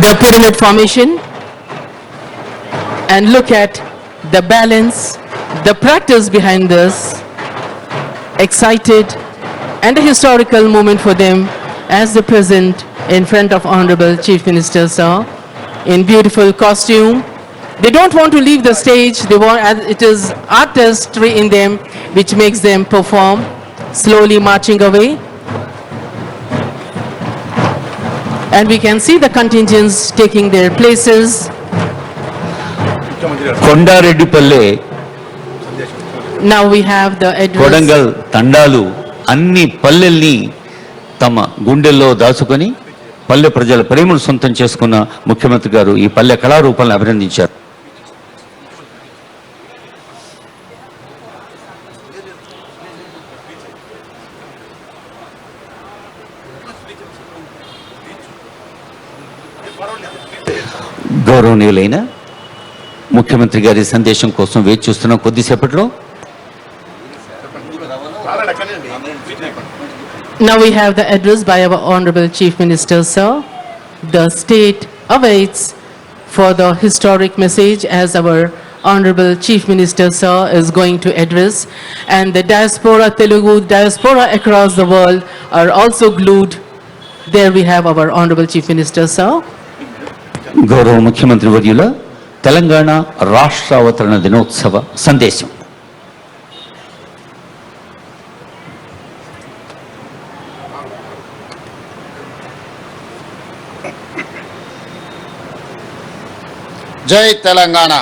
the pyramid formation and look at the balance, the practice behind this, excited and a historical moment for them as they present in front of Honorable Chief Minister, sir, in beautiful costume. They don't want to leave the stage. They want, it is artistry in them which makes them perform, slowly marching away. And we can see the contingents taking their places. Kondareddipalle Now we have the address. Kodangal తండాలు అన్ని పల్లెల్ని తమ గుండెల్లో దాచుకొని పల్లె ప్రజల ప్రేమను సొంతం చేసుకున్న ముఖ్యమంత్రి గారు ఈ పల్లె కళారూపాలను అభినందించారు. గౌరవనీయులైన ముఖ్యమంత్రి గారి సందేశం కోసం వేచి చూస్తున్న కొద్దిసేపట్లో Now we have the address by our Honorable Chief Minister, sir. The state awaits for the historic message as our Honorable Chief Minister, sir, is going to address. And the diaspora, Telugu diaspora across the world are also glued. There we have our Honorable Chief Minister, sir. గౌరవ ముఖ్యమంత్రి వర్యుల తెలంగాణ రాష్ట్ర అవతరణ దినోత్సవ సందేశం. జై తెలంగాణ.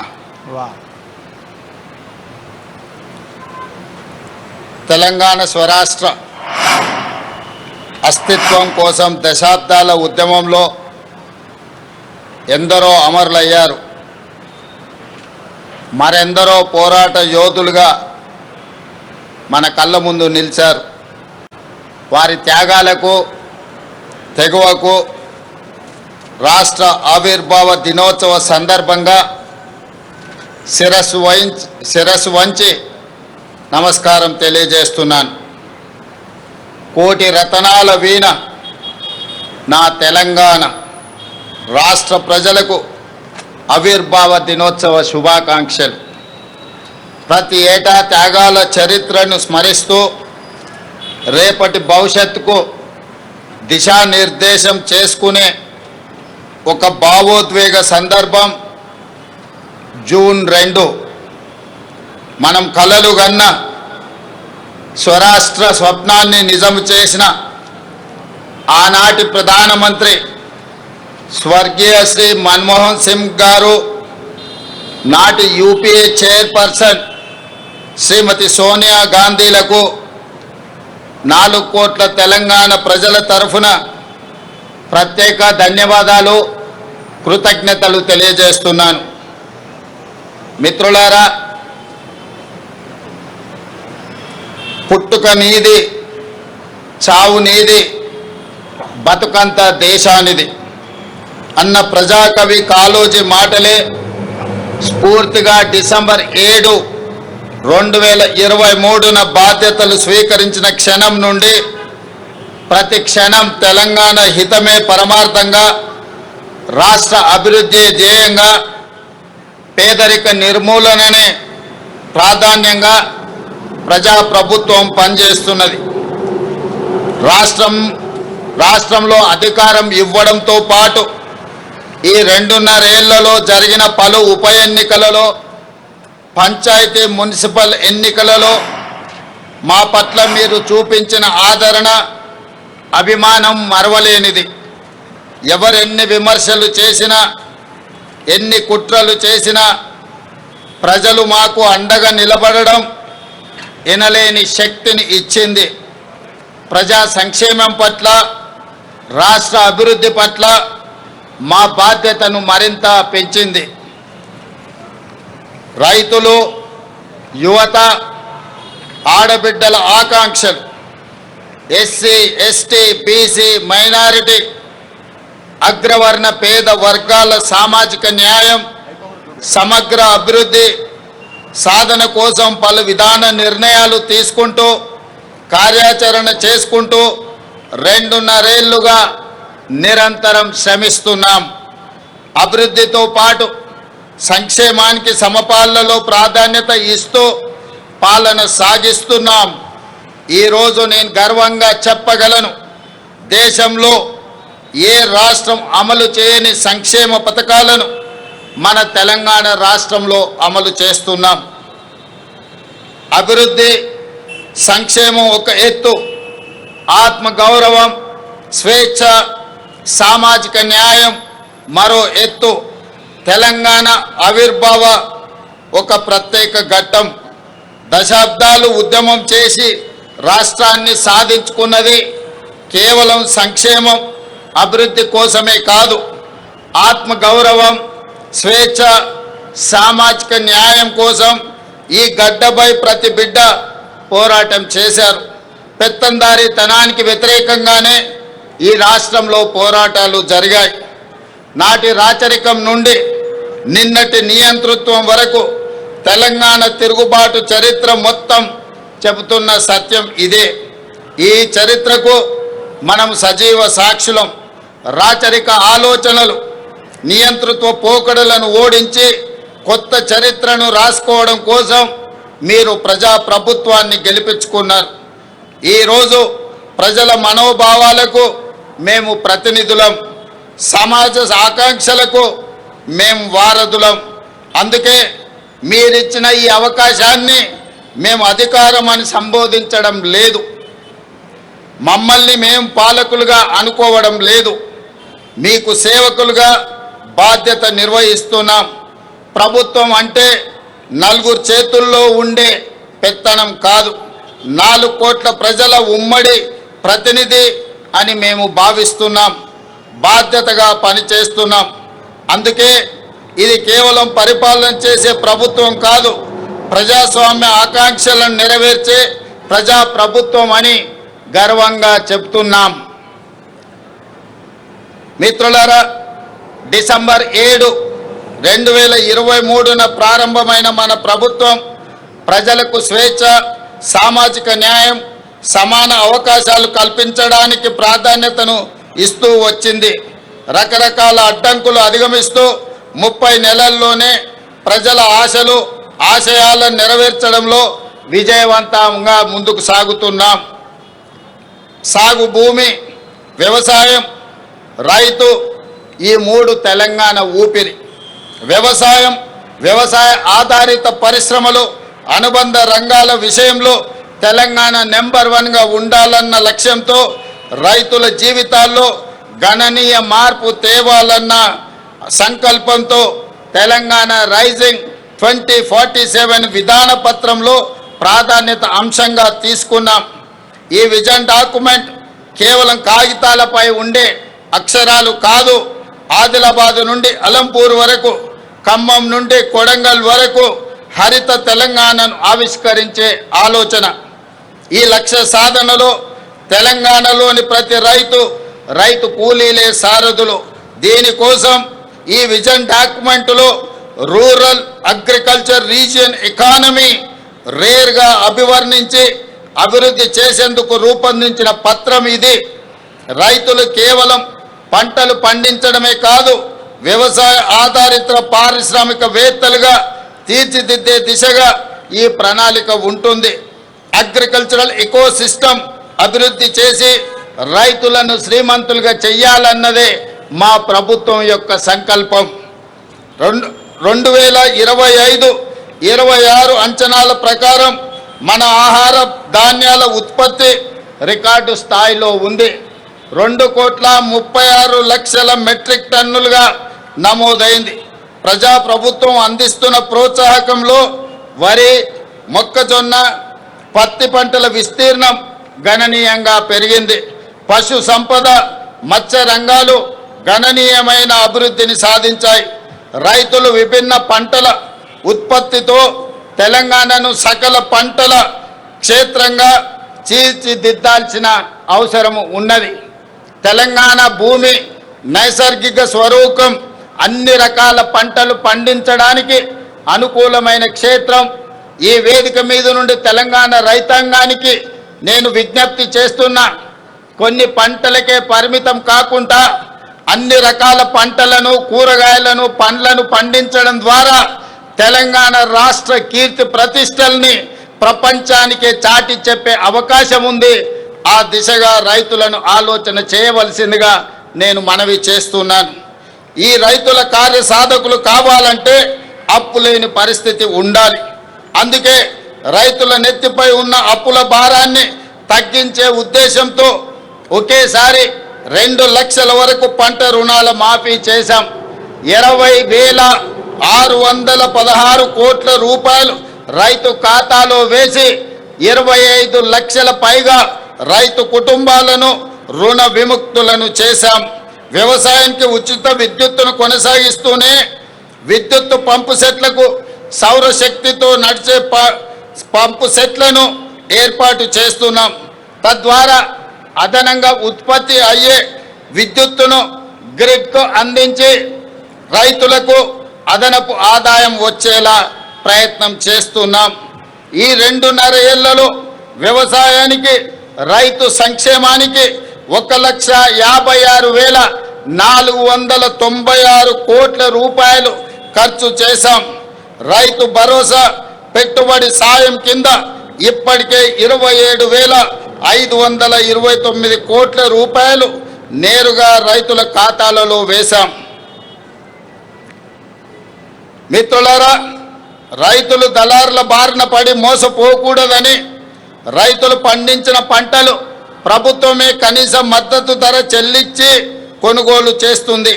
తెలంగాణ స్వరాష్ట్ర అస్తిత్వం కోసం దశాబ్దాల ఉద్యమంలో ఎందరో అమరులయ్యారు. మరెందరో పోరాట యోధులుగా మన కళ్ళ ముందు నిలిచారు. వారి త్యాగాలకు తెగువకు రాష్ట్ర ఆవిర్భావ దినోత్సవ సందర్భంగా శిరస్సు వంచి నమస్కారం తెలియజేస్తున్నాను. కోటి రతనాల వీణ నా తెలంగాణ రాష్ట్ర ప్రజలకు ఆవిర్భావ దినోత్సవ శుభాకాంక్షలు. ప్రతి ఏటా త్యాగాల చరిత్రను స్మరిస్తూ రేపటి భవిష్యత్తుకు దిశానిర్దేశం చేసుకునే ఒక భావోద్వేగ సందర్భం జూన్ 2 మనం కలలు గన్న స్వరాష్ట్ర స్వప్నాన్ని నిజం చేసిన ఆనాటి ప్రధానమంత్రి స్వర్గీయ శ్రీ మన్మోహన్ సింగ్ గారు, నాటి యూపీఏ చైర్పర్సన్ శ్రీమతి సోనియా గాంధీలకు 4 కోట్ల తెలంగాణ ప్రజల తరఫున ప్రత్యేక ధన్యవాదాలు, కృతజ్ఞతలు తెలియజేస్తున్నాను. మిత్రులారా, పుట్టుక నీది, చావు నీది, బతుకంత దేశానిది అన్న ప్రజాకవి కాళోజీ మాటలే స్ఫూర్తిగా డిసెంబర్ 7, 2023న బాధ్యతలు స్వీకరించిన క్షణం నుండి ప్రతి క్షణం తెలంగాణ హితమే పరమార్థంగా, రాష్ట్ర అభివృద్ధి ధ్యేయంగా, పేదరిక నిర్మూలననే ప్రాధాన్యంగా ప్రజాప్రభుత్వం పనిచేస్తున్నది. రాష్ట్రంలో అధికారం ఇవ్వడంతో పాటు ఈ 2.5 ఏళ్లలో జరిగిన పలు ఉప ఎన్నికలలో, పంచాయతీ మున్సిపల్ ఎన్నికలలో మా పట్ల మీరు చూపించిన ఆదరణ, అభిమానం మరవలేనిది. ఎవరెన్ని విమర్శలు చేసినా, ఎన్ని కుట్రలు చేసినా ప్రజలు మాకు అండగా నిలబడడం ఎనలేని శక్తిని ఇచ్చింది. ప్రజా సంక్షేమం పట్ల, రాష్ట్ర అభివృద్ధి పట్ల మా బాధ్యతను మరింత పెంచింది. రైతులు, యువత, ఆడబిడ్డల ఆకాంక్షలు, ఎస్సీ, ఎస్టీ, బీసీ, మైనారిటీ, అగ్రవర్ణ పేద వర్గాల సామాజిక న్యాయం, సమగ్ర అభివృద్ధి సాధన కోసం పలు విధాన నిర్ణయాలు తీసుకుంటూ, కార్యాచరణ చేసుకుంటూ 2.5 ఏళ్లుగా నిరంతరం శ్రమిస్తున్నాం. అభివృద్ధితో పాటు సంక్షేమానికి సమపాలలో ప్రాధాన్యత ఇస్తూ పాలన సాగిస్తున్నాం. ఈరోజు నేను గర్వంగా చెప్పగలను, దేశంలో ఏ రాష్ట్రం అమలు చేయని సంక్షేమ పథకాలను మన తెలంగాణ రాష్ట్రంలో అమలు చేస్తున్నాం. అభివృద్ధి సంక్షేమం ఒక ఎత్తు, ఆత్మగౌరవం, స్వేచ్ఛ, సామాజిక న్యాయం మరో ఎత్తు. తెలంగాణ ఆవిర్భావ ఒక ప్రత్యేక ఘట్టం. దశాబ్దాలు ఉద్యమం చేసి రాష్ట్రాన్ని సాధించుకున్నది కేవలం సంక్షేమం అభివృద్ధి కోసమే కాదు, ఆత్మగౌరవం, స్వేచ్ఛ, సామాజిక న్యాయం కోసం ఈ గడ్డపై ప్రతి బిడ్డ పోరాటం చేశారు. పెత్తందారీతనానికి వ్యతిరేకంగానే ఈ రాష్ట్రంలో పోరాటాలు జరిగాయి. నాటి రాచరికం నుండి నిన్నటి నియంతృత్వం వరకు తెలంగాణ తిరుగుబాటు చరిత్ర మొత్తం చెబుతున్న సత్యం ఇదే. ఈ చరిత్రకు మనం సజీవ సాక్షులం. రాచరిక ఆలోచనలు, నియంతృత్వ పోకడలను ఓడించి కొత్త చరిత్రను రాసుకోవడం కోసం మీరు ప్రజాప్రభుత్వాన్ని గెలిపించుకున్నారు. ఈరోజు ప్రజల మనోభావాలకు మేము ప్రతినిధులం, సమాజ ఆకాంక్షలకు మేము వారధులం. అందుకే మీరిచ్చిన ఈ అవకాశాన్ని మేము అధికారం అని సంబోధించడం లేదు, మమ్మల్ని మేము పాలకులుగా అనుకోవడం లేదు, మీకు సేవకులుగా బాధ్యత నిర్వహిస్తున్నాం. ప్రభుత్వం అంటే నలుగురు చేతుల్లో ఉండే పెత్తనం కాదు, 4 కోట్ల ప్రజల ఉమ్మడి ప్రతినిధి అని మేము భావిస్తున్నాం, బాధ్యతగా పనిచేస్తున్నాం. అందుకే ఇది కేవలం పరిపాలన చేసే ప్రభుత్వం కాదు, ప్రజాస్వామ్య ఆకాంక్షలను నెరవేర్చే ప్రజాప్రభుత్వం అని గర్వంగా చెప్తున్నాం. మిత్రులారా, డిసెంబర్ 7, 2023న ప్రారంభమైన మన ప్రభుత్వం ప్రజలకు స్వేచ్ఛ, సామాజిక న్యాయం, సమాన అవకాశాలు కల్పించడానికి ప్రాధాన్యతను ఇస్తూ వచ్చింది. రకరకాల అడ్డంకులు అధిగమిస్తూ 30 నెలల్లోనే ప్రజల ఆశలు, ఆశయాలను నెరవేర్చడంలో విజయవంతంగా ముందుకు సాగుతున్నాం. సాగు భూమి, వ్యవసాయం, రైతు ఈ 3 తెలంగాణ ఊపిరి. వ్యవసాయం, వ్యవసాయ ఆధారిత పరిశ్రమలు, అనుబంధ రంగాల విషయంలో తెలంగాణ నెంబర్ 1గా ఉండాలన్న లక్ష్యంతో రైతుల జీవితాల్లో గణనీయ మార్పు తేవాలన్న సంకల్పంతో తెలంగాణ రైజింగ్ 2047 విధాన పత్రంలో ప్రాధాన్యత అంశంగా తీసుకున్నాం. ఈ విజన్ డాక్యుమెంట్ కేవలం కాగితాలపై ఉండే అక్షరాలు కాదు, ఆదిలాబాద్ నుండి అలంపూర్ వరకు, ఖమ్మం నుండి కొడంగల్ వరకు హరిత తెలంగాణను ఆవిష్కరించే ఆలోచన. ఈ లక్ష్య సాధనలో తెలంగాణలోని ప్రతి రైతు కూలీలే సారథులు. దీనికోసం ఈ విజన్ డాక్యుమెంట్లో రూరల్ అగ్రికల్చర్ రీజియన్ ఎకానమీ రేర్గా అభివర్ణించి అభివృద్ధి చేసేందుకు రూపొందించిన పత్రం ఇది. రైతులు కేవలం పంటలు పండించడమే కాదు, వ్యవసాయ ఆధారిత పారిశ్రామికవేత్తలుగా తీర్చిదిద్దే దిశగా ఈ ప్రణాళిక ఉంటుంది. అగ్రికల్చరల్ ఎకోసిస్టమ్ అభివృద్ధి చేసి రైతులను శ్రీమంతులుగా చెయ్యాలన్నదే మా ప్రభుత్వం యొక్క సంకల్పం. 2025-26 అంచనాల ప్రకారం మన ఆహార ధాన్యాల ఉత్పత్తి రికార్డు స్థాయిలో ఉంది. 2,36,00,000 మెట్రిక్ టన్నులుగా నమోదైంది. ప్రజాప్రభుత్వం అందిస్తున్న ప్రోత్సాహకంలో వరి, మొక్కజొన్న, పత్తి పంటల విస్తీర్ణం గణనీయంగా పెరిగింది. పశు సంపద, మత్స్య రంగాలు గణనీయమైన అభివృద్ధిని సాధించాయి. రైతులు విభిన్న పంటల ఉత్పత్తితో తెలంగాణను సకల పంటల క్షేత్రంగా తీర్చిదిద్దాల్సిన అవసరం ఉన్నది. తెలంగాణ భూమి నైసర్గిక స్వరూపం అన్ని రకాల పంటలు పండించడానికి అనుకూలమైన క్షేత్రం. ఈ వేదిక మీద నుండి తెలంగాణ రైతాంగానికి నేను విజ్ఞప్తి చేస్తున్నా, కొన్ని పంటలకే పరిమితం కాకుండా అన్ని రకాల పంటలను, కూరగాయలను, పండ్లను పండించడం ద్వారా తెలంగాణ రాష్ట్ర కీర్తి ప్రతిష్టల్ని ప్రపంచానికి చాటి చెప్పే అవకాశం ఉంది. ఆ దిశగా రైతులను ఆలోచన చేయవలసిందిగా నేను మనవి చేస్తున్నాను. ఈ రైతుల కార్యసాధకులు కావాలంటే అప్పు లేని పరిస్థితి ఉండాలి. అందుకే రైతుల నెత్తిపై ఉన్న అప్పుల భారాన్ని తగ్గించే ఉద్దేశంతో ఒకేసారి 2 లక్షల వరకు పంట రుణాల మాఫీ చేశాం. 20,616 కోట్ల రూపాయలు రైతు ఖాతాలో వేసి 25 లక్షల పైగా రైతు కుటుంబాలను రుణ విముక్తులను చేశాం. వ్యవసాయానికి ఉచిత విద్యుత్తును కొనసాగిస్తూనే విద్యుత్తు పంపు సెట్లకు సౌరశక్తితో నడిచే పంపు సెట్లను ఏర్పాటు చేస్తున్నాం. తద్వారా అదనంగా ఉత్పత్తి అయ్యే విద్యుత్తును గ్రిడ్కు అందించి రైతులకు అదనపు ఆదాయం వచ్చేలా ప్రయత్నం చేస్తున్నాం. ఈ 2.5 ఏళ్లలో వ్యవసాయానికి, రైతు సంక్షేమానికి 1,56,496 కోట్ల రూపాయలు ఖర్చు చేశాం. రైతు భరోసా పెట్టుబడి సాయం కింద ఇప్పటికే 27,529 కోట్ల రూపాయలు నేరుగా రైతుల ఖాతాలలో వేశాం. మిత్రులారా, రైతులు దళారుల బారిన పడి మోసపోకూడదని రైతులు పండించిన పంటలు ప్రభుత్వమే కనీస మద్దతు ధర చెల్లించి కొనుగోలు చేస్తుంది.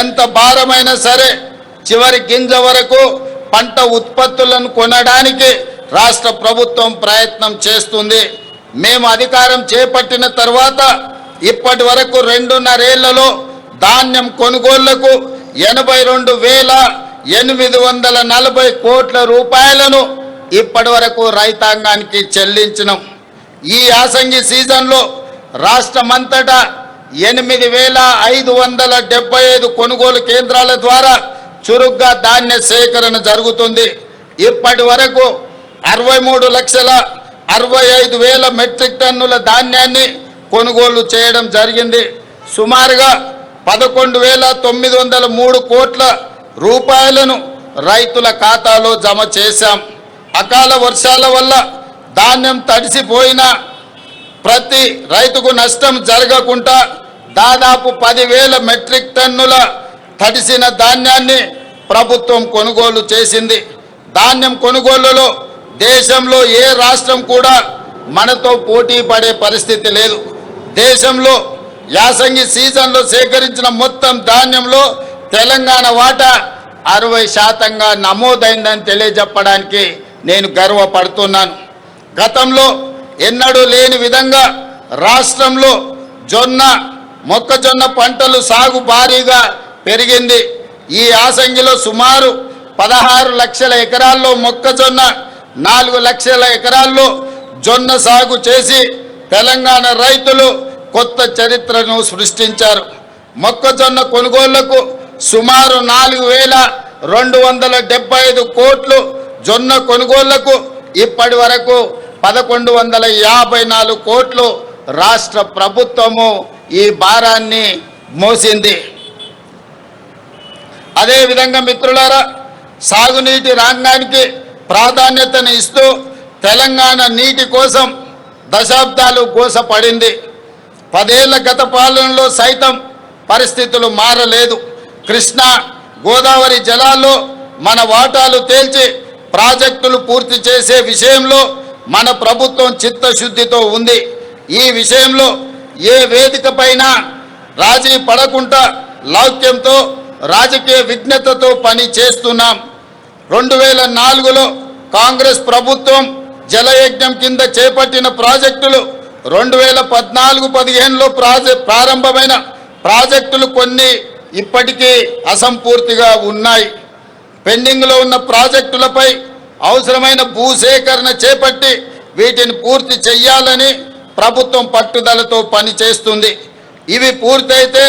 ఎంత భారమైనా సరే చివరి గింజ వరకు పంట ఉత్పత్తులను కొనడానికి రాష్ట్ర ప్రభుత్వం ప్రయత్నం చేస్తుంది. మేము అధికారం చేపట్టిన తర్వాత ఇప్పటి వరకు 2.5 ఏళ్లలో ధాన్యం కొనుగోళ్లకు 82,840 కోట్ల రూపాయలను ఇప్పటి వరకు రైతాంగానికి చెల్లించినాం. ఈ యాసంగి సీజన్లో రాష్ట్రమంతటా 8,575 కొనుగోలు కేంద్రాల ద్వారా చురుగ్గా ధాన్య సేకరణ జరుగుతుంది. ఇప్పటి వరకు 63,65,000 మెట్రిక్ టన్నుల ధాన్యాన్ని కొనుగోలు చేయడం జరిగింది. సుమారుగా 11,903 కోట్ల రూపాయలను రైతుల ఖాతాలో జమ చేశాం. అకాల వర్షాల వల్ల ధాన్యం తడిసిపోయినా ప్రతి రైతుకు నష్టం జరగకుండా దాదాపు 10,000 మెట్రిక్ టన్నుల తడిసిన ధాన్యాన్ని ప్రభుత్వం కొనుగోలు చేసింది. ధాన్యం కొనుగోలులో దేశంలో ఏ రాష్ట్రం కూడా మనతో పోటీ పడే పరిస్థితి లేదు. దేశంలో యాసంగి సీజన్లో సేకరించిన మొత్తం ధాన్యంలో తెలంగాణ వాటా 60% నమోదైందని తెలియజెప్పడానికి నేను గర్వపడుతున్నాను. గతంలో ఎన్నడూ లేని విధంగా రాష్ట్రంలో మొక్కజొన్న పంటలు సాగు భారీగా పెరిగింది. ఈ యాసంగిలో సుమారు 16 లక్షల ఎకరాల్లో మొక్కజొన్న, 4 లక్షల ఎకరాల్లో జొన్న సాగు చేసి తెలంగాణ రైతులు కొత్త చరిత్రను సృష్టించారు. మొక్కజొన్న కొనుగోళ్లకు సుమారు 4,275 కోట్లు, జొన్న కొనుగోళ్లకు ఇప్పటి వరకు 1,154 కోట్లు రాష్ట్ర ప్రభుత్వము ఈ భారాన్ని మోసింది. అదేవిధంగా మిత్రులారా, సాగునీటి రంగానికి ప్రాధాన్యతను ఇస్తూ తెలంగాణ నీటి కోసం దశాబ్దాలు గోసపడింది. 10 ఏళ్ల గత పాలనలో సైతం పరిస్థితులు మారలేదు. కృష్ణా, గోదావరి జలాల్లో మన వాటాలు తేల్చి ప్రాజెక్టులు పూర్తి చేసే విషయంలో మన ప్రభుత్వం చిత్తశుద్ధితో ఉంది. ఈ విషయంలో ఏ వేదికపైన రాజీ పడకుండా లౌక్యంతో, రాజకీయ విజ్ఞతతో పని చేస్తున్నాం. 2004లో కాంగ్రెస్ ప్రభుత్వం జలయజ్ఞం కింద చేపట్టిన ప్రాజెక్టులు 2014-15లో ప్రారంభమైన ప్రాజెక్టులు కొన్ని ఇప్పటికీ అసంపూర్తిగా ఉన్నాయి. పెండింగ్లో ఉన్న ప్రాజెక్టులపై అవసరమైన భూసేకరణ చేపట్టి వీటిని పూర్తి చేయాలని ప్రభుత్వం పట్టుదలతో పనిచేస్తుంది. ఇవి పూర్తయితే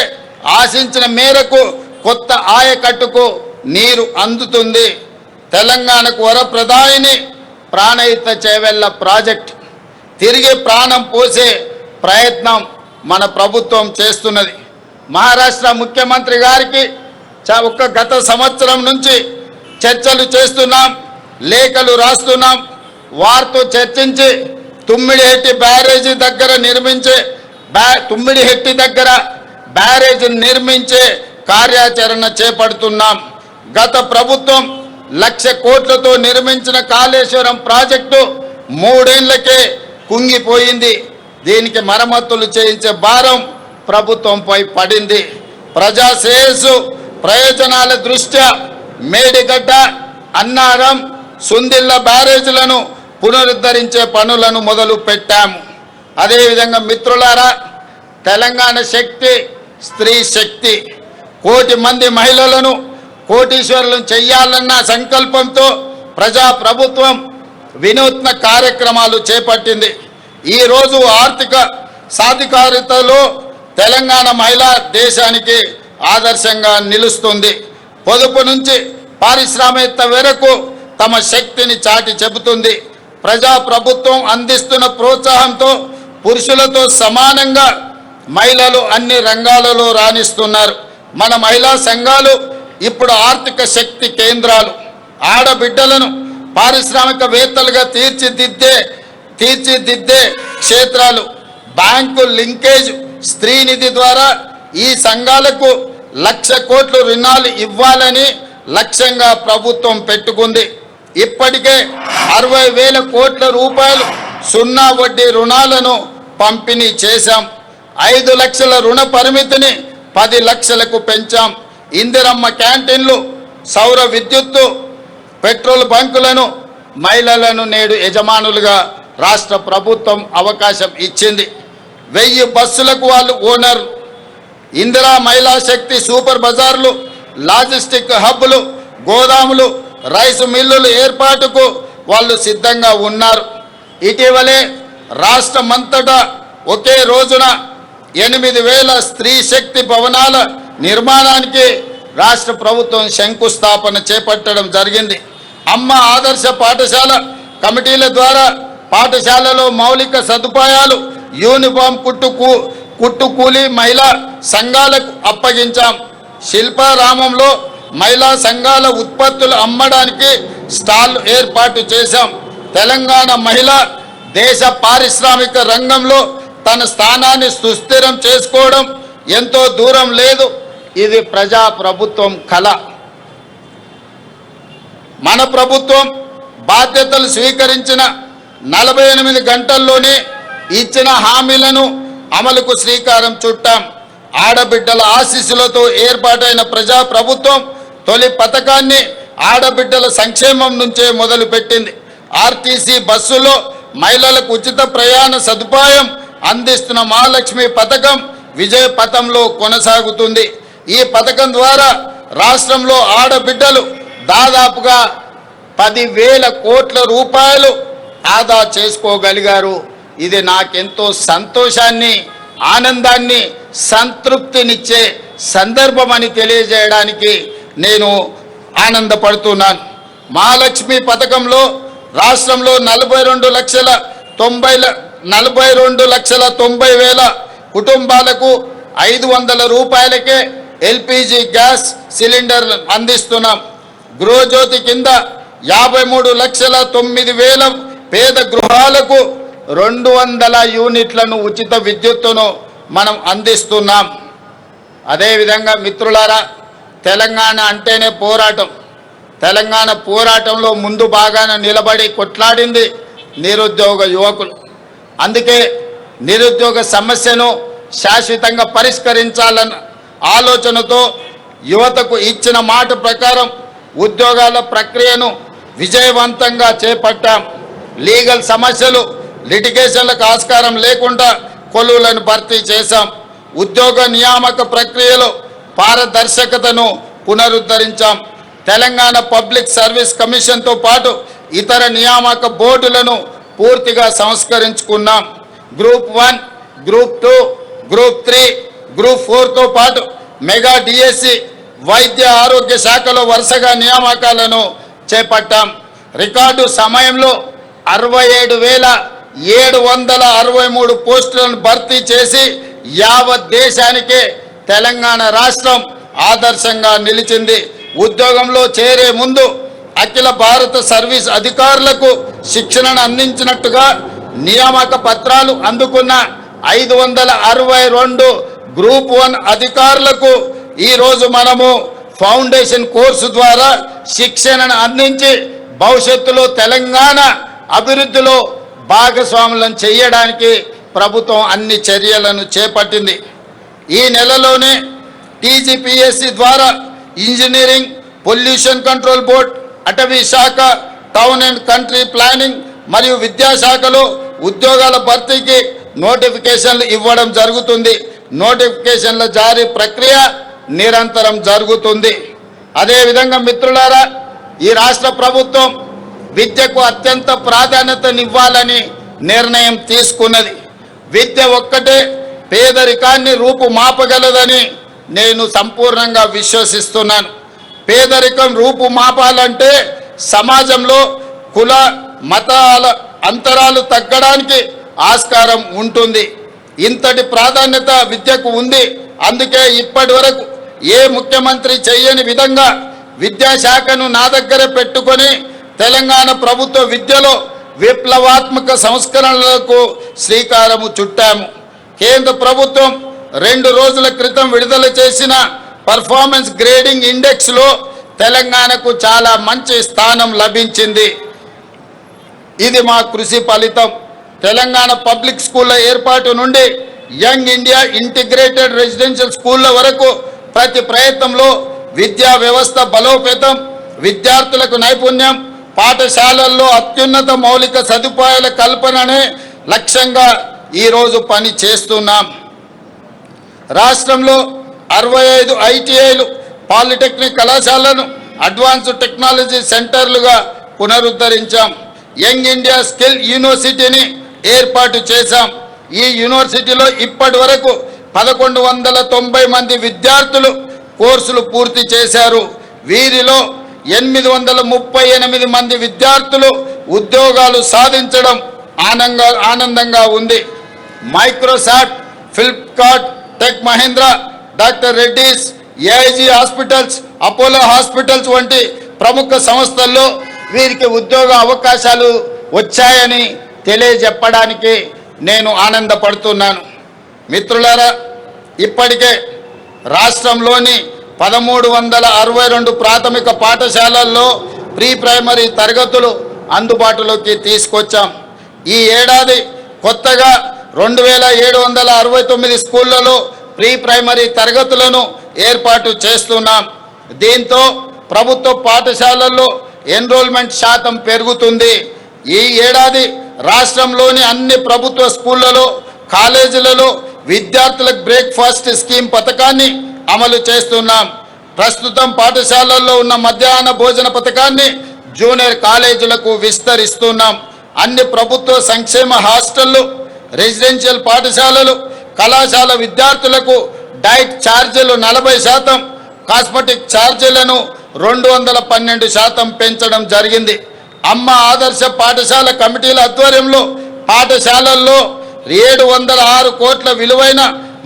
ఆశించిన మేరకు కొత్త ఆయకట్టుకు నీరు అందుతుంది. తెలంగాణకు వరప్రదాయిని ప్రాణహిత చేవెళ్ల ప్రాజెక్ట్ తిరిగి ప్రాణం పోసే ప్రయత్నం మన ప్రభుత్వం చేస్తున్నది. మహారాష్ట్ర ముఖ్యమంత్రి గారికి గత సంవత్సరం నుంచి చర్చలు చేస్తున్నాం, లేఖలు రాస్తున్నాం. వారితో చర్చించి తుమ్మిడిహెట్టి బ్యారేజీ దగ్గర తుమ్మిడిహెట్టి దగ్గర బ్యారేజీ నిర్మించే కార్యాచరణ చేపడుతున్నాం. గత ప్రభుత్వం 1,00,000 కోట్లతో నిర్మించిన కాళేశ్వరం ప్రాజెక్టు 3 ఏళ్లకే కుంగిపోయింది. దీనికి మరమ్మతులు చేయించే భారం ప్రభుత్వంపై పడింది. ప్రజా శ్రేయస్సు ప్రయోజనాల దృష్ట్యా మేడిగడ్డ, అన్నారం, సుందిళ్ళ బ్యారేజీలను పునరుద్ధరించే పనులను మొదలు పెట్టాము. అదేవిధంగా మిత్రులారా, తెలంగాణ శక్తి స్త్రీ శక్తి. 1,00,000 మంది మహిళలను కోటీశ్వరులను చెయ్యాలన్న సంకల్పంతో ప్రజా ప్రభుత్వం వినూత్న కార్యక్రమాలు చేపట్టింది. ఈరోజు ఆర్థిక సాధికారితలో తెలంగాణ మహిళ దేశానికి ఆదర్శంగా నిలుస్తుంది. పొదుపు నుంచి పారిశ్రామికత వరకు తమ శక్తిని చాటి చెబుతుంది. ప్రజా ప్రభుత్వం అందిస్తున్న ప్రోత్సాహంతో పురుషులతో సమానంగా మహిళలు అన్ని రంగాలలో రాణిస్తున్నారు. మన మహిళా సంఘాలు ఇప్పుడు ఆర్థిక శక్తి కేంద్రాలు. ఆడబిడ్డలను పారిశ్రామికవేత్తలుగా తీర్చిదిద్దే క్షేత్రాలు. బ్యాంకు లింకేజ్ స్త్రీనిధి ద్వారా ఈ సంఘాలకు 1,00,000 కోట్ల రుణాలు ఇవ్వాలని లక్ష్యంగా ప్రభుత్వం పెట్టుకుంది. ఇప్పటికే 60,000 కోట్ల రూపాయలు సున్నా వడ్డీ రుణాలను పంపిణీ చేశాం. 5 లక్షల రుణ పరిమితిని 10 లక్షలకు పెంచాం. ఇందిరమ్మ క్యాంటీన్లు, సౌర విద్యుత్తు, పెట్రోల్ బంకులను మహిళలను నేడు యజమానులుగా రాష్ట్ర ప్రభుత్వం అవకాశం ఇచ్చింది. 1000 బస్సులకు వాళ్ళు ఓనర్. ఇందిరా మహిళా శక్తి సూపర్ బజార్లు, లాజిస్టిక్ హబ్బులు, గోదాములు, రైసు మిల్లులు ఏర్పాటుకు వాళ్ళు సిద్ధంగా ఉన్నారు. ఇటీవలే రాష్ట్రమంతటా ఒకే రోజున 8,000 స్త్రీ శక్తి భవనాల నిర్మాణానికి రాష్ట్ర ప్రభుత్వం శంకుస్థాపన చేపట్టడం జరిగింది. అమ్మ ఆదర్శ పాఠశాల కమిటీల ద్వారా పాఠశాలలో మౌలిక సదుపాయాలు, యూనిఫామ్ కుట్టు కూలీ మహిళా సంఘాలకు అప్పగించాం. శిల్పారామంలో మహిళా సంఘాల ఉత్పత్తులు అమ్మడానికి స్టాల్ ఏర్పాటు చేశాం. తెలంగాణ మహిళ దేశ పారిశ్రామిక రంగంలో తన స్థానాన్ని సుస్థిరం చేసుకోవడం ఎంతో దూరం లేదు. ఇది ప్రజా ప్రభుత్వం కళ. మన ప్రభుత్వం బాధ్యతలు స్వీకరించిన 48 గంటల్లోనే ఇచ్చిన హామీలను అమలుకు శ్రీకారం చుట్టాం. ఆడబిడ్డల ఆశీస్సులతో ఏర్పాటైన ప్రజా ప్రభుత్వం తొలి పథకాన్ని ఆడబిడ్డల సంక్షేమం నుంచే మొదలుపెట్టింది. ఆర్టీసీ బస్సులో మహిళలకు ఉచిత ప్రయాణ సదుపాయం అందిస్తున్న మహాలక్ష్మి పథకం విజయ పథంలో కొనసాగుతుంది. ఈ పథకం ద్వారా రాష్ట్రంలో ఆడబిడ్డలు దాదాపుగా 10,000 కోట్ల రూపాయలు ఆదా చేసుకోగలిగారు. ఇది నాకెంతో సంతోషాన్ని, ఆనందాన్ని, సంతృప్తినిచ్చే సందర్భం అని తెలియజేయడానికి నేను ఆనందపడుతున్నాను. మహాలక్ష్మి పథకంలో రాష్ట్రంలో 42,90,000 కుటుంబాలకు 500 రూపాయలకే ఎల్పిజి గ్యాస్ సిలిండర్లు అందిస్తున్నాం. గృహజ్యోతి కింద 53,09,000 పేద గృహాలకు 200 యూనిట్లను ఉచిత విద్యుత్తును మనం అందిస్తున్నాం. అదేవిధంగా మిత్రులారా, తెలంగాణ అంటేనే పోరాటం. తెలంగాణ పోరాటంలో ముందు బాగాన నిలబడి కొట్లాడింది నిరుద్యోగ యువకులు. అందుకే నిరుద్యోగ సమస్యను శాశ్వతంగా పరిష్కరించాలన్న ఆలోచనతో యువతకు ఇచ్చిన మాట ప్రకారం ఉద్యోగాల ప్రక్రియను విజయవంతంగా చేపట్టాం. లీగల్ సమస్యలు, లిటిగేషన్లకు ఆస్కారం లేకుండా కొలువులను భర్తీ చేశాం. ఉద్యోగ నియామక ప్రక్రియలో పారదర్శకతను పునరుద్ధరించాం. తెలంగాణ పబ్లిక్ సర్వీస్ కమిషన్తో పాటు ఇతర నియామక బోర్డులను పూర్తిగా సంస్కరించుకున్నాం. గ్రూప్ 1, గ్రూప్ 2, గ్రూప్ 3, గ్రూప్ 4తో పాటు మెగా డిఎస్సి, వైద్య ఆరోగ్య శాఖలో వరుసగా నియామకాలను చేపట్టాం. రికార్డు సమయంలో 67,763 పోస్టులను భర్తీ చేసి యావత్ దేశానికే తెలంగాణ రాష్ట్రం ఆదర్శంగా నిలిచింది. ఉద్యోగంలో చేరే ముందు అఖిల భారత సర్వీస్ అధికారులకు శిక్షణను అందించినట్టుగా నియామక పత్రాలు అందుకున్న 562 గ్రూప్ 1 అధికారులకు ఈరోజు మనము ఫౌండేషన్ కోర్సు ద్వారా శిక్షణను అందించి భవిష్యత్తులో తెలంగాణ అభివృద్ధిలో భాగస్వాములను చేయడానికి ప్రభుత్వం అన్ని చర్యలను చేపట్టింది. ఈ నెలలోనే టీజీపీఎస్సీ ద్వారా ఇంజనీరింగ్, పొల్యూషన్ కంట్రోల్ బోర్డ్, అటవీ శాఖ, టౌన్ అండ్ కంట్రీ ప్లానింగ్ మరియు విద్యాశాఖలో ఉద్యోగాల భర్తీకి నోటిఫికేషన్లు ఇవ్వడం జరుగుతుంది. నోటిఫికేషన్ల జారీ ప్రక్రియ నిరంతరం జరుగుతుంది. అదేవిధంగా మిత్రులారా, ఈ రాష్ట్ర ప్రభుత్వం విద్యకు అత్యంత ప్రాధాన్యతనివ్వాలని నిర్ణయం తీసుకున్నది. విద్య ఒక్కటే పేదరికాన్ని రూపుమాపగలదని నేను సంపూర్ణంగా విశ్వసిస్తున్నాను. పేదరికం రూపుమాపాలంటే సమాజంలో కుల మతాల అంతరాలు తగ్గడానికి ఆస్కారం ఉంటుంది. ఇంతటి ప్రాధాన్యత విద్యకు ఉంది. అందుకే ఇప్పటి వరకు ఏ ముఖ్యమంత్రి చేయని విధంగా విద్యాశాఖను నా దగ్గర పెట్టుకొని తెలంగాణ ప్రభుత్వ విద్యలో విప్లవాత్మక సంస్కరణలకు శ్రీకారము చుట్టాము. కేంద్ర ప్రభుత్వం 2 రోజుల క్రితం విడుదల చేసిన పర్ఫార్మెన్స్ గ్రేడింగ్ ఇండెక్స్లో తెలంగాణకు చాలా మంచి స్థానం లభించింది. ఇది మా కృషి ఫలితం. తెలంగాణ పబ్లిక్ స్కూళ్ళ ఏర్పాటు నుండి యంగ్ ఇండియా ఇంటిగ్రేటెడ్ రెసిడెన్షియల్ స్కూళ్ళ వరకు ప్రతి ప్రయత్నంలో విద్యా వ్యవస్థ బలోపేతం, విద్యార్థులకు నైపుణ్యం, పాఠశాలల్లో అత్యున్నత మౌలిక సదుపాయాల కల్పననే లక్ష్యంగా ఈరోజు పని చేస్తున్నాం. రాష్ట్రంలో 65 ఐటీఐలు, పాలిటెక్నిక్ కళాశాలను అడ్వాన్స్డ్ టెక్నాలజీ సెంటర్లుగా పునరుద్ధరించాం. యంగ్ ఇండియా స్కిల్ యూనివర్సిటీని ఏర్పాటు చేశాం. ఈ యూనివర్సిటీలో ఇప్పటి వరకు 1190 మంది విద్యార్థులు కోర్సులు పూర్తి చేశారు. వీరిలో 838 మంది విద్యార్థులు ఉద్యోగాలు సాధించడం ఆనందంగా ఉంది. Microsoft, Flipkart, Tech Mahindra, Doctor Reddy's, AIG Hospitals, Apollo Hospitals వంటి ప్రముఖ సంస్థల్లో వీరికి ఉద్యోగ అవకాశాలు వచ్చాయని తెలియజెప్పడానికి నేను ఆనందపడుతున్నాను. మిత్రులారా, ఇప్పటికే రాష్ట్రంలోని 1362 ప్రాథమిక పాఠశాలల్లో ప్రీ ప్రైమరీ తరగతులు అందుబాటులోకి తీసుకొచ్చాం. ఈ ఏడాది కొత్తగా 2769 స్కూళ్లలో ప్రీ ప్రైమరీ తరగతులను ఏర్పాటు చేస్తున్నాం. దీంతో ప్రభుత్వ పాఠశాలల్లో ఎన్రోల్మెంట్ శాతం పెరుగుతుంది. ఈ ఏడాది రాష్ట్రంలోని అన్ని ప్రభుత్వ స్కూళ్లలో, కాలేజీలలో విద్యార్థులకు బ్రేక్ఫాస్ట్ స్కీమ్ పథకాన్ని అమలు చేస్తున్నాం. ప్రస్తుతం పాఠశాలల్లో ఉన్న మధ్యాహ్న భోజన పథకాన్ని జూనియర్ కాలేజీలకు విస్తరిస్తున్నాం. అన్ని ప్రభుత్వ సంక్షేమ హాస్టళ్లు, రెసిడెన్షియల్ పాఠశాలలు, కళాశాల విద్యార్థులకు డైట్ ఛార్జీలు 40%, కాస్మెటిక్ ఛార్జీలను 212% పెంచడం జరిగింది. అమ్మ ఆదర్శ పాఠశాల కమిటీల ఆధ్వర్యంలో పాఠశాలల్లో 706 కోట్ల విలువైన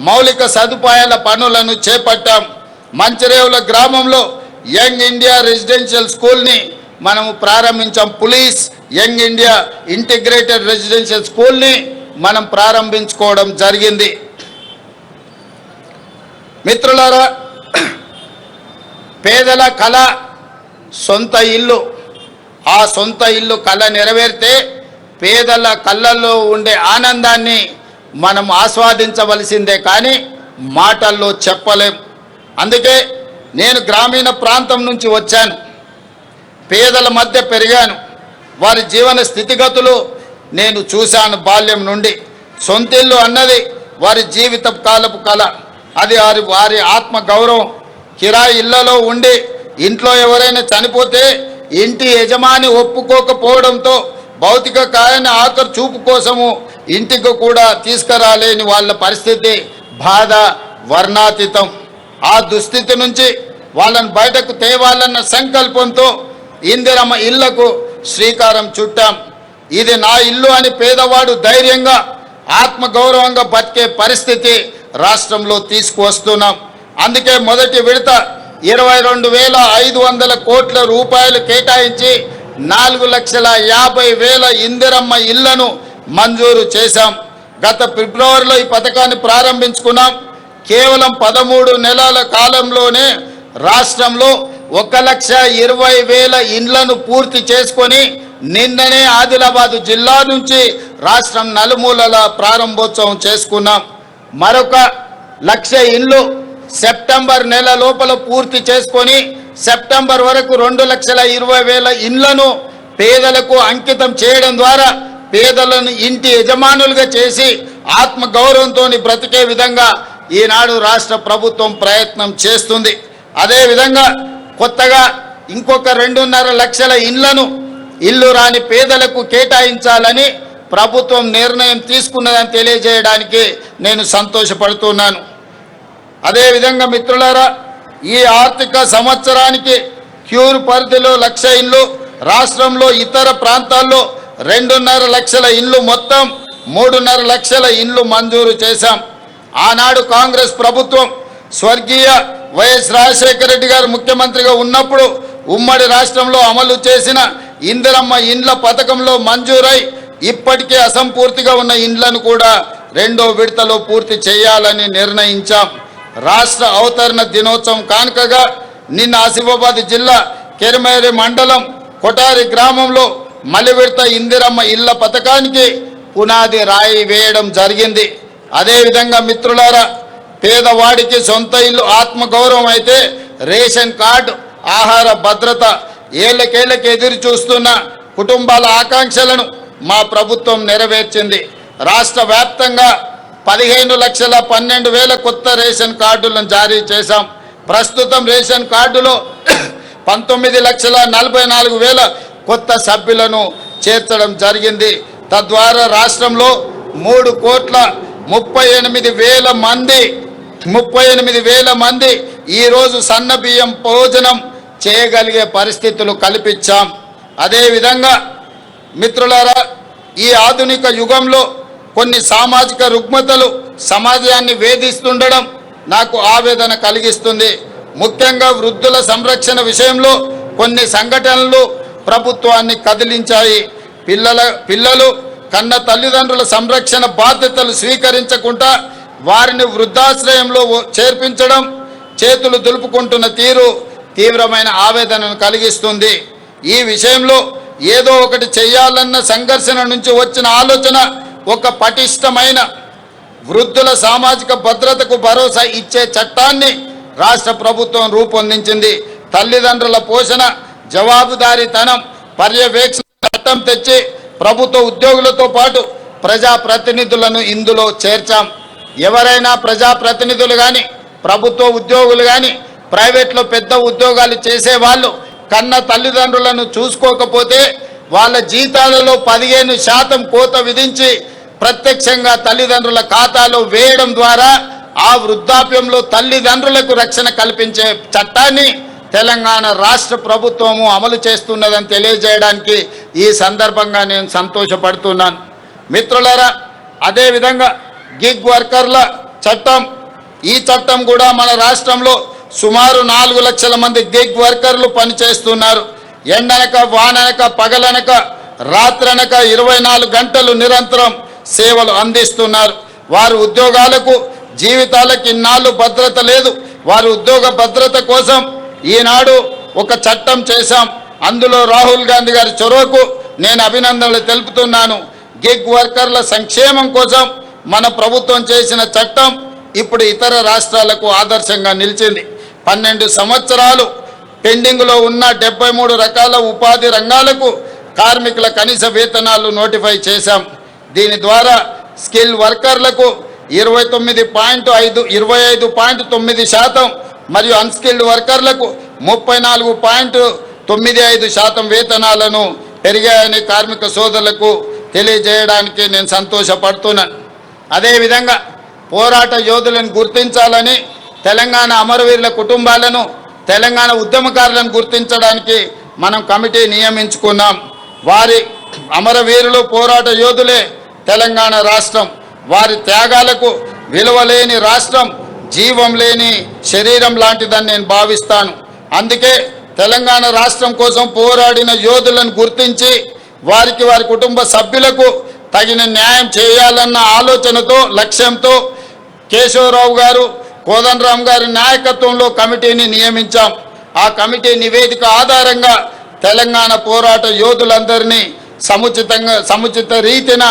మౌలిక సదుపాయాల పనులను చేపట్టాం. మంచిరేవుల గ్రామంలో యంగ్ ఇండియా రెసిడెన్షియల్ స్కూల్ని మనము ప్రారంభించాం. Pulleys young India integrated residential స్కూల్ని మనం ప్రారంభించుకోవడం జరిగింది. మిత్రులారా, పేదల కళ సొంత ఇల్లు. ఆ సొంత ఇల్లు కళ నెరవేరితే పేదల కళ్ళల్లో ఉండే ఆనందాన్ని మనం ఆస్వాదించవలసిందే కానీ మాటల్లో చెప్పలేం. అందుకే నేను గ్రామీణ ప్రాంతం నుంచి వచ్చాను. పేదల మధ్య పెరిగాను. వారి జీవన స్థితిగతులు నేను చూశాను బాల్యం నుండి. సొంతిల్లు అన్నది వారి జీవిత కాలపు కళ. అది వారి ఆత్మ గౌరవం. కిరాయి ఇళ్లలో ఉండి ఇంట్లో ఎవరైనా చనిపోతే ఇంటి యజమాని ఒప్పుకోకపోవడంతో భౌతిక కాయాన్ని ఆఖరి చూపు కోసము ఇంటికి కూడా తీసుకురాలేని వాళ్ళ పరిస్థితి, బాధ వర్ణాతీతం. ఆ దుస్థితి నుంచి వాళ్ళని బయటకు తేవాలన్న సంకల్పంతో ఇందిరమ్మ ఇళ్లకు శ్రీకారం చుట్టాం. ఇది నా ఇల్లు అని పేదవాడు ధైర్యంగా ఆత్మగౌరవంగా బతికే పరిస్థితి రాష్ట్రంలో తీసుకువస్తున్నాం. అందుకే మొదటి విడత 22,500 కోట్ల రూపాయలు కేటాయించి 4,50,000 ఇందిరమ్మ ఇళ్లను మంజూరు చేశాం. గత ఫిబ్రవరిలో ఈ పథకాన్ని ప్రారంభించుకున్నాం. కేవలం 13 నెలల కాలంలోనే రాష్ట్రంలో 1,20,000 ఇండ్లను పూర్తి చేసుకొని నిన్ననే ఆదిలాబాద్ జిల్లా నుంచి రాష్ట్రం నలుమూలల ప్రారంభోత్సవం చేసుకున్నాం. మరొక 1,00,000 ఇండ్లు సెప్టెంబర్ నెల లోపల పూర్తి చేసుకొని సెప్టెంబర్ వరకు 2,20,000 ఇండ్లను పేదలకు అంకితం చేయడం ద్వారా పేదలను ఇంటి యజమానులుగా చేసి ఆత్మ గౌరవంతో బ్రతికే విధంగా ఈనాడు రాష్ట్ర ప్రభుత్వం ప్రయత్నం చేస్తుంది. అదేవిధంగా కొత్తగా ఇంకొక 2.5 లక్షల ఇండ్లను ఇల్లు రాని పేదలకు కేటాయించాలని ప్రభుత్వం నిర్ణయం తీసుకున్నదని తెలియజేయడానికి నేను సంతోషపడుతున్నాను. అదేవిధంగా మిత్రులారా, ఈ ఆర్థిక సంవత్సరానికి క్యూర్ పరిధిలో 1,00,000 ఇండ్లు, రాష్ట్రంలో ఇతర ప్రాంతాల్లో 2.5 లక్షల ఇండ్లు, మొత్తం 3.5 లక్షల ఇండ్లు మంజూరు చేశాం. ఆనాడు కాంగ్రెస్ ప్రభుత్వం స్వర్గీయ వైఎస్ రాజశేఖర రెడ్డి గారు ముఖ్యమంత్రిగా ఉన్నప్పుడు ఉమ్మడి రాష్ట్రంలో అమలు చేసిన ఇందిరమ్మ ఇండ్ల పథకంలో మంజూరై ఇప్పటికే అసంపూర్తిగా ఉన్న ఇండ్లను కూడా 2వ విడతలో పూర్తి చేయాలని నిర్ణయించాం. రాష్ట్ర అవతరణ దినోత్సవం కానుకగా నిన్న ఆసిఫాబాద్ జిల్లా కెరమేరి మండలం కొటారి గ్రామంలో మలి విడత ఇందిరమ్మ ఇళ్ల పథకానికి పునాది రాయి వేయడం జరిగింది. అదేవిధంగా మిత్రులారా, పేదవాడికి సొంత ఇల్లు ఆత్మగౌరవం అయితే రేషన్ కార్డు, ఆహార భద్రత, ఏళ్ళకేళ్ళకి ఎదురు చూస్తున్న కుటుంబాల ఆకాంక్షలను మా ప్రభుత్వం నెరవేర్చింది. రాష్ట్ర వ్యాప్తంగా 15,12,000 కొత్త రేషన్ కార్డులను జారీ చేశాం. ప్రస్తుతం రేషన్ కార్డులో 19,44,000 కొత్త సభ్యులను చేర్చడం జరిగింది. తద్వారా రాష్ట్రంలో 3,38,000 మంది ఈరోజు సన్న బియ్యం భోజనం చేయగలిగే పరిస్థితులు కల్పించాం. అదేవిధంగా మిత్రులారా, ఈ ఆధునిక యుగంలో కొన్ని సామాజిక రుగ్మతలు సమాజాన్ని వేధిస్తుండడం నాకు ఆవేదన కలిగిస్తుంది. ముఖ్యంగా వృద్ధుల సంరక్షణ విషయంలో కొన్ని సంఘటనలు ప్రభుత్వాన్ని కదిలించాయి. పిల్లలు కన్న తల్లిదండ్రుల సంరక్షణ బాధ్యతలు స్వీకరించకుండా వారిని వృద్ధాశ్రయంలో చేర్పించడం, చేతులు దులుపుకుంటున్న తీరు తీవ్రమైన ఆవేదనను కలిగిస్తుంది. ఈ విషయంలో ఏదో ఒకటి చేయాలన్న సంఘర్షణ నుంచి వచ్చిన ఆలోచన ఒక పటిష్టమైన వృద్ధుల సామాజిక భద్రతకు భరోసా ఇచ్చే చట్టాన్ని రాష్ట్ర ప్రభుత్వం రూపొందించింది. తల్లిదండ్రుల పోషణ, జవాబుదారీతనం, పర్యవేక్షణ చట్టం తెచ్చి ప్రభుత్వ ఉద్యోగులతో పాటు ప్రజాప్రతినిధులను ఇందులో చేర్చాం. ఎవరైనా ప్రజాప్రతినిధులు కానీ, ప్రభుత్వ ఉద్యోగులు కానీ, ప్రైవేట్లో పెద్ద ఉద్యోగాలు చేసేవాళ్ళు కన్న తల్లిదండ్రులను చూసుకోకపోతే వాళ్ళ జీతాలలో 15% కోత విధించి ప్రత్యక్షంగా తల్లిదండ్రుల ఖాతాలో వేయడం ద్వారా ఆ వృద్ధాప్యంలో తల్లిదండ్రులకు రక్షణ కల్పించే చట్టాన్ని తెలంగాణ రాష్ట్ర ప్రభుత్వము అమలు చేస్తున్నదని తెలియజేయడానికి ఈ సందర్భంగా నేను సంతోషపడుతున్నాను. మిత్రులారా, అదేవిధంగా గిగ్ వర్కర్ల చట్టం, ఈ చట్టం కూడా మన రాష్ట్రంలో సుమారు 4 లక్షల మంది గిగ్ వర్కర్లు పనిచేస్తున్నారు. ఎండనక, వాననక, పగలనక, రాత్రనక 24 గంటలు నిరంతరం సేవలు అందిస్తున్నారు. వారి ఉద్యోగాలకు, జీవితాలకు ఇన్నాళ్ళు భద్రత లేదు. వారి ఉద్యోగ భద్రత కోసం ఈనాడు ఒక చట్టం చేశాం. అందులో రాహుల్ గాంధీ గారి చొరవకు నేను అభినందనలు తెలుపుతున్నాను. గిగ్ వర్కర్ల సంక్షేమం కోసం మన ప్రభుత్వం చేసిన చట్టం ఇప్పుడు ఇతర రాష్ట్రాలకు ఆదర్శంగా నిలిచింది. 12 సంవత్సరాలు పెండింగ్లో ఉన్న 73 రకాల ఉపాధి రంగాలకు కార్మికుల కనీస వేతనాలు నోటిఫై చేశాం. దీని ద్వారా స్కిల్ వర్కర్లకు 25.9% మరియు అన్స్కిల్డ్ వర్కర్లకు 34.95% వేతనాలను పెరిగాయని కార్మిక సోదరులకు తెలియజేయడానికి నేను సంతోషపడుతున్నాను. అదేవిధంగా పోరాట యోధులను గుర్తించాలని, తెలంగాణ అమరవీరుల కుటుంబాలను, తెలంగాణ ఉద్యమకారులను గుర్తించడానికి మనం కమిటీ నియమించుకున్నాం. వారి అమరవీరులు, పోరాట యోధులే తెలంగాణ రాష్ట్రం. వారి త్యాగాలకు విలువలేని రాష్ట్రం జీవం లేని శరీరం లాంటిదని నేను భావిస్తాను. అందుకే తెలంగాణ రాష్ట్రం కోసం పోరాడిన యోధులను గుర్తించి వారికి వారి కుటుంబ సభ్యులకు తగిన న్యాయం చేయాలన్న ఆలోచనతో లక్ష్యంతో కేశవరావు గారు కోదండరాం గారి నాయకత్వంలో కమిటీని నియమించాం. ఆ కమిటీ నివేదిక ఆధారంగా తెలంగాణ పోరాట యోధులందరినీ సముచిత రీతిన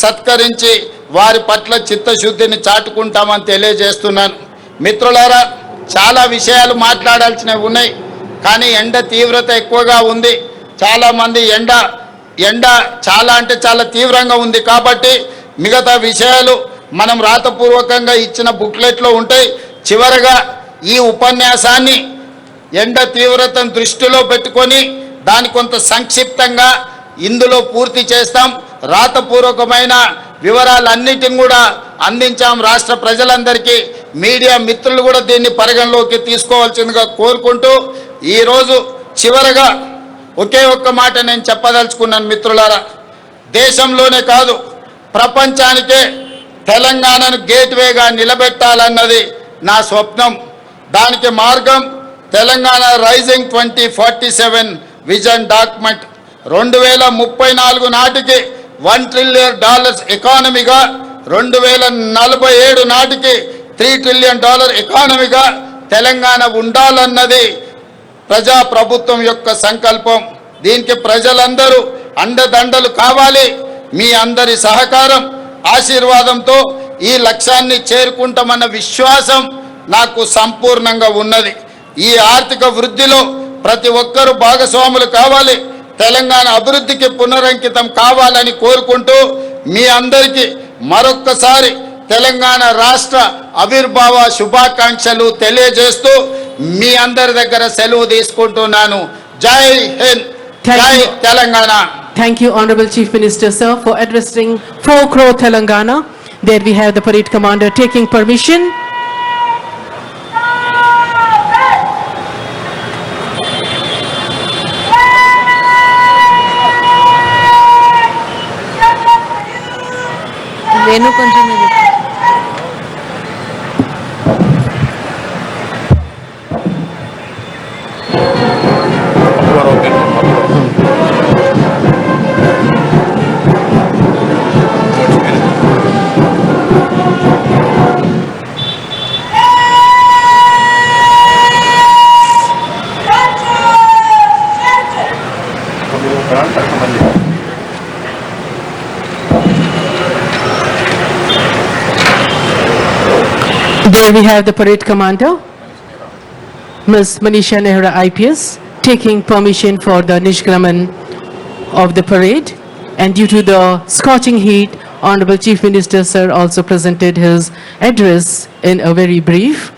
సత్కరించి వారి పట్ల చిత్తశుద్ధిని చాటుకుంటామని తెలియజేస్తున్నాను. మిత్రులారా, చాలా విషయాలు మాట్లాడాల్సినవి ఉన్నాయి, కానీ ఎండ తీవ్రత ఎక్కువగా ఉంది. చాలామంది ఎండ చాలా అంటే చాలా తీవ్రంగా ఉంది కాబట్టి మిగతా విషయాలు మనం రాతపూర్వకంగా ఇచ్చిన బుక్లెట్లో ఉంటాయి. చివరగా ఈ ఉపన్యాసాన్ని ఎండ తీవ్రతను దృష్టిలో పెట్టుకొని దాని కొంత సంక్షిప్తంగా ఇందులో పూర్తి చేస్తాం. రాతపూర్వకమైన వివరాలన్నిటిని కూడా అందించాం రాష్ట్ర ప్రజలందరికీ. మీడియా మిత్రులు కూడా దీన్ని పరిగణలోకి తీసుకోవాల్సిందిగా కోరుకుంటూ ఈరోజు చివరగా ఒకే ఒక్క మాట నేను చెప్పదలుచుకున్నాను. మిత్రులారా, దేశంలోనే కాదు ప్రపంచానికే తెలంగాణను గేట్వేగా నిలబెట్టాలన్నది నా స్వప్నం. దానికి మార్గం తెలంగాణ రైజింగ్ 2047 విజన్ డాక్యుమెంట్. 2034 నాటికి $1 ట్రిలియన్ ఎకానమీగా, 2047 నాటికి $3 ట్రిలియన్ ఎకానమీగా తెలంగాణ ఉండాలన్నది ప్రజాప్రభుత్వం యొక్క సంకల్పం. దీనికి ప్రజలందరూ అండదండలు కావాలి. మీ అందరి సహకారం ఆశీర్వాదంతో ఈ లక్ష్యాన్ని చేరుకుంటామన్న విశ్వాసం నాకు సంపూర్ణంగా ఉన్నది. ఈ ఆర్థిక వృద్ధిలో ప్రతి ఒక్కరూ భాగస్వాములు కావాలి. తెలంగాణ అభివృద్ధికి పునరంకితం కావాలని కోరుకుంటూ మీ అందరికీ మరొక్కసారి తెలంగాణ రాష్ట్ర ఆవిర్భావ శుభాకాంక్షలు తెలియజేస్తూ మీ అందరి దగ్గర సెలవు తీసుకుంటున్నాను. జై హింద్, జై Telangana. Thank you, Honorable Chief Minister, sir, for addressing 4 crore Telangana. There we have the parade commander taking permission. Venu కొంచెం ఇది. There we have the parade commander, Ms. Manisha Nehra IPS, taking permission for the Nishkraman of the parade. And due to the scorching heat, Honorable Chief Minister, sir, also presented his address in a very brief.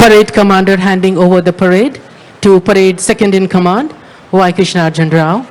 Parade commander handing over the parade to parade second in command, Y. Krishna Arjun Rao.